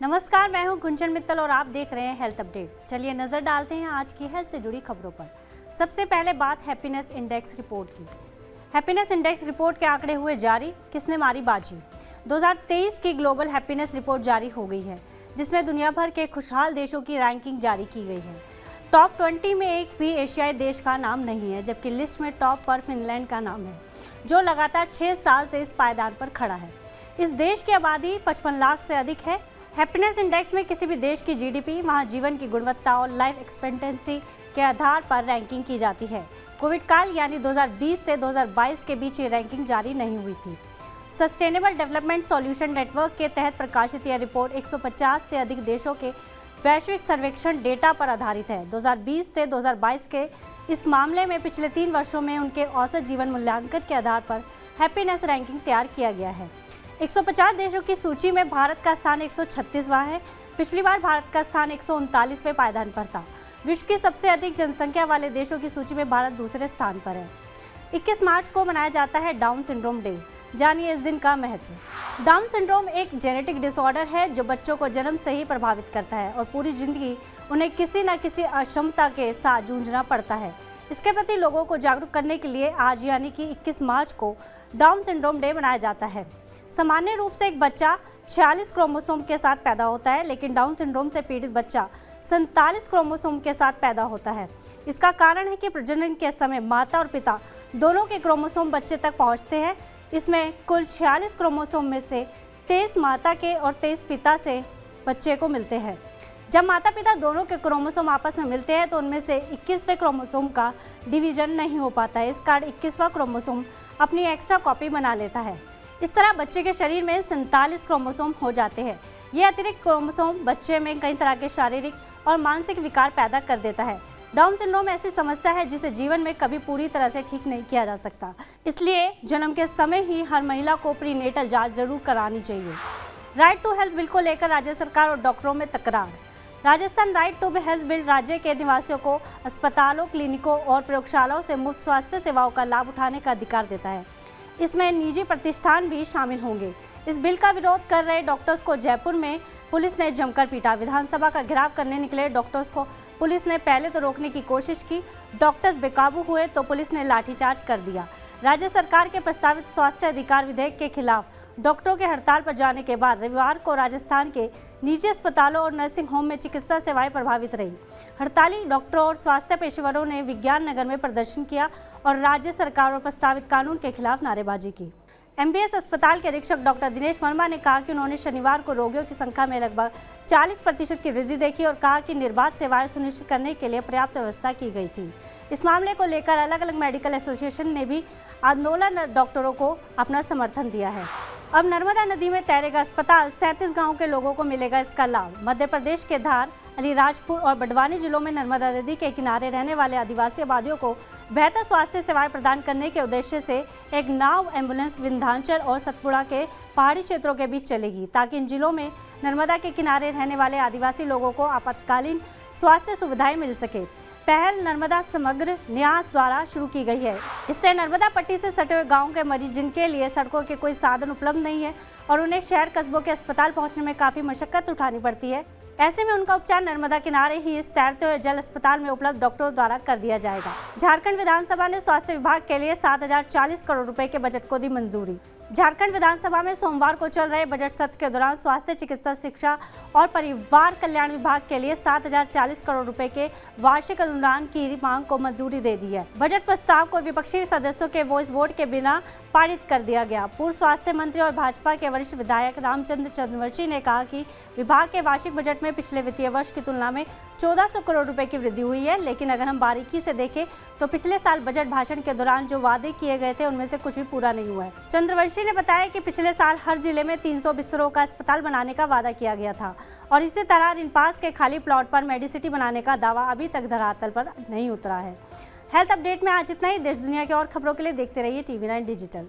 नमस्कार, मैं हूं गुंजन मित्तल और आप देख रहे हैं हेल्थ अपडेट। चलिए नजर डालते हैं आज की हेल्थ से जुड़ी खबरों पर। सबसे पहले बात हैप्पीनेस इंडेक्स रिपोर्ट की। हैप्पीनेस इंडेक्स रिपोर्ट के आंकड़े हुए जारी, किसने मारी बाजी। 2023 की ग्लोबल हैप्पीनेस रिपोर्ट जारी हो गई है, जिसमें दुनिया भर के खुशहाल देशों की रैंकिंग जारी की गई है। टॉप 20 में एक भी एशियाई देश का नाम नहीं है, जबकि लिस्ट में टॉप पर फिनलैंड का नाम है, जो लगातार 6 साल से इस पायदान पर खड़ा है। इस देश की आबादी 55 लाख से अधिक है। हैप्पीनेस इंडेक्स में किसी भी देश की जीडीपी, वहाँ जीवन की गुणवत्ता और लाइफ एक्सपेक्टेंसी के आधार पर रैंकिंग की जाती है। कोविड काल यानी 2020 से 2022 के बीच ये रैंकिंग जारी नहीं हुई थी। सस्टेनेबल डेवलपमेंट सॉल्यूशन नेटवर्क के तहत प्रकाशित यह रिपोर्ट 150 से अधिक देशों के वैश्विक सर्वेक्षण डेटा पर आधारित है। 2020 से 2022 के इस मामले में पिछले 3 वर्षों में उनके औसत जीवन मूल्यांकन के आधार पर हैप्पीनेस रैंकिंग तैयार किया गया है। 150 देशों की सूची में भारत का स्थान 136वां है। पिछली बार भारत का स्थान 139वें पायदान पर था। विश्व की सबसे अधिक जनसंख्या वाले देशों की सूची में भारत दूसरे स्थान पर है। 21 मार्च को मनाया जाता है डाउन सिंड्रोम डे। जानिए इस दिन का महत्व। डाउन सिंड्रोम एक जेनेटिक डिसऑर्डर है जो बच्चों को जन्म से ही प्रभावित करता है और पूरी जिंदगी उन्हें किसी न किसी अक्षमता के साथ जूझना पड़ता है। इसके प्रति लोगों को जागरूक करने के लिए आज यानी कि 21 मार्च को डाउन सिंड्रोम डे मनाया जाता है। सामान्य रूप से एक बच्चा 46 क्रोमोसोम के साथ पैदा होता है, लेकिन डाउन सिंड्रोम से पीड़ित बच्चा 47 क्रोमोसोम के साथ पैदा होता है। इसका कारण है कि प्रजनन के समय माता और पिता दोनों के क्रोमोसोम बच्चे तक पहुंचते हैं। इसमें कुल 46 क्रोमोसोम में से 23 माता के और 23 पिता से बच्चे को मिलते हैं। जब माता पिता दोनों के क्रोमोसोम आपस में मिलते हैं तो उनमें से 21वें क्रोमोसोम का डिवीजन नहीं हो पाता है। इस कारण 21वां क्रोमोसोम अपनी एक्स्ट्रा कॉपी बना लेता है। इस तरह बच्चे के शरीर में 47 क्रोमोसोम हो जाते हैं। ये अतिरिक्त क्रोमोसोम बच्चे में कई तरह के शारीरिक और मानसिक विकार पैदा कर देता है। डाउन सिंड्रोम ऐसी समस्या है जिसे जीवन में कभी पूरी तरह से ठीक नहीं किया जा सकता। इसलिए जन्म के समय ही हर महिला को प्रीनेटल जांच जरूर करानी चाहिए। राइट टू हेल्थ बिल को लेकर राज्य सरकार और डॉक्टरों में तकरार। Rajasthan right to health bill राज्य के निवासियों को अस्पतालों, क्लिनिकों और प्रयोगशालाओं से मुफ्त स्वास्थ्य सेवाओं का लाभ उठाने का अधिकार देता है। इसमें निजी प्रतिष्ठान भी शामिल होंगे। इस बिल का विरोध कर रहे डॉक्टर्स को जयपुर में पुलिस ने जमकर पीटा। विधानसभा का घेराव करने निकले डॉक्टर्स को पुलिस ने पहले तो रोकने की कोशिश की। डॉक्टर्स बेकाबू हुए तो पुलिस ने लाठीचार्ज कर दिया। राज्य सरकार के प्रस्तावित स्वास्थ्य अधिकार विधेयक के खिलाफ डॉक्टरों के हड़ताल पर जाने के बाद रविवार को राजस्थान के निजी अस्पतालों और नर्सिंग होम में चिकित्सा सेवाएं प्रभावित रही। हड़ताली डॉक्टरों और स्वास्थ्य पेशेवरों ने विज्ञान नगर में प्रदर्शन किया और राज्य सरकार और प्रस्तावित कानून के खिलाफ नारेबाजी की। एमबीएस अस्पताल के अधीक्षक डॉक्टर दिनेश वर्मा ने कहा कि उन्होंने शनिवार को रोगियों की संख्या में लगभग 40% की वृद्धि देखी और कहा कि निर्बाध सेवाएं सुनिश्चित करने के लिए पर्याप्त व्यवस्था की गई थी। इस मामले को लेकर अलग अलग मेडिकल एसोसिएशन ने भी आंदोलन डॉक्टरों को अपना समर्थन दिया है। अब नर्मदा नदी में तैरेगा अस्पताल, 37 गांवों के लोगों को मिलेगा इसका लाभ। मध्य प्रदेश के धार, अलीराजपुर और बड़वानी जिलों में नर्मदा नदी के किनारे रहने वाले आदिवासी आबादियों को बेहतर स्वास्थ्य सेवाएं प्रदान करने के उद्देश्य से एक नाव एम्बुलेंस विंध्याचल और सतपुड़ा के पहाड़ी क्षेत्रों के बीच चलेगी, ताकि इन जिलों में नर्मदा के किनारे रहने वाले आदिवासी लोगों को आपातकालीन स्वास्थ्य सुविधाएं मिल सके। पहल नर्मदा समग्र न्यास द्वारा शुरू की गई है। इससे नर्मदा पट्टी से सटे हुए गाँव के मरीज जिनके लिए सड़कों के कोई साधन उपलब्ध नहीं है और उन्हें शहर कस्बों के अस्पताल पहुंचने में काफ़ी मशक्कत उठानी पड़ती है, ऐसे में उनका उपचार नर्मदा किनारे ही इस तैरते हुए जल अस्पताल में उपलब्ध डॉक्टरों द्वारा कर दिया जाएगा। झारखंड विधानसभा ने स्वास्थ्य विभाग के लिए 7040 करोड़ रुपए के बजट को दी मंजूरी। झारखंड विधानसभा में सोमवार को चल रहे बजट सत्र के दौरान स्वास्थ्य, चिकित्सा, शिक्षा और परिवार कल्याण विभाग के लिए 7040 करोड़ रुपए के वार्षिक अनुदान की मांग को मंजूरी दे दी है। बजट प्रस्ताव को विपक्षी सदस्यों के वॉइस वोट के बिना पारित कर दिया गया। पूर्व स्वास्थ्य मंत्री और भाजपा के वरिष्ठ विधायक रामचंद्र चंद्रवंशी ने कहा कि विभाग के वार्षिक बजट में पिछले वित्तीय वर्ष की तुलना में 1400 करोड़ रुपए की वृद्धि हुई है, लेकिन अगर हम बारीकी से देखें तो पिछले साल बजट भाषण के दौरान जो वादे किए गए थे उनमें से कुछ भी पूरा नहीं हुआ है। चंद्रवंशी ने बताया कि पिछले साल हर जिले में 300 बिस्तरों का अस्पताल बनाने का वादा किया गया था और इसी तरह रिनपास के खाली प्लॉट पर मेडिसिटी बनाने का दावा अभी तक धरातल पर नहीं उतरा है। हेल्थ अपडेट में आज इतना ही। देश दुनिया की और खबरों के लिए देखते रहिए TV9 डिजिटल।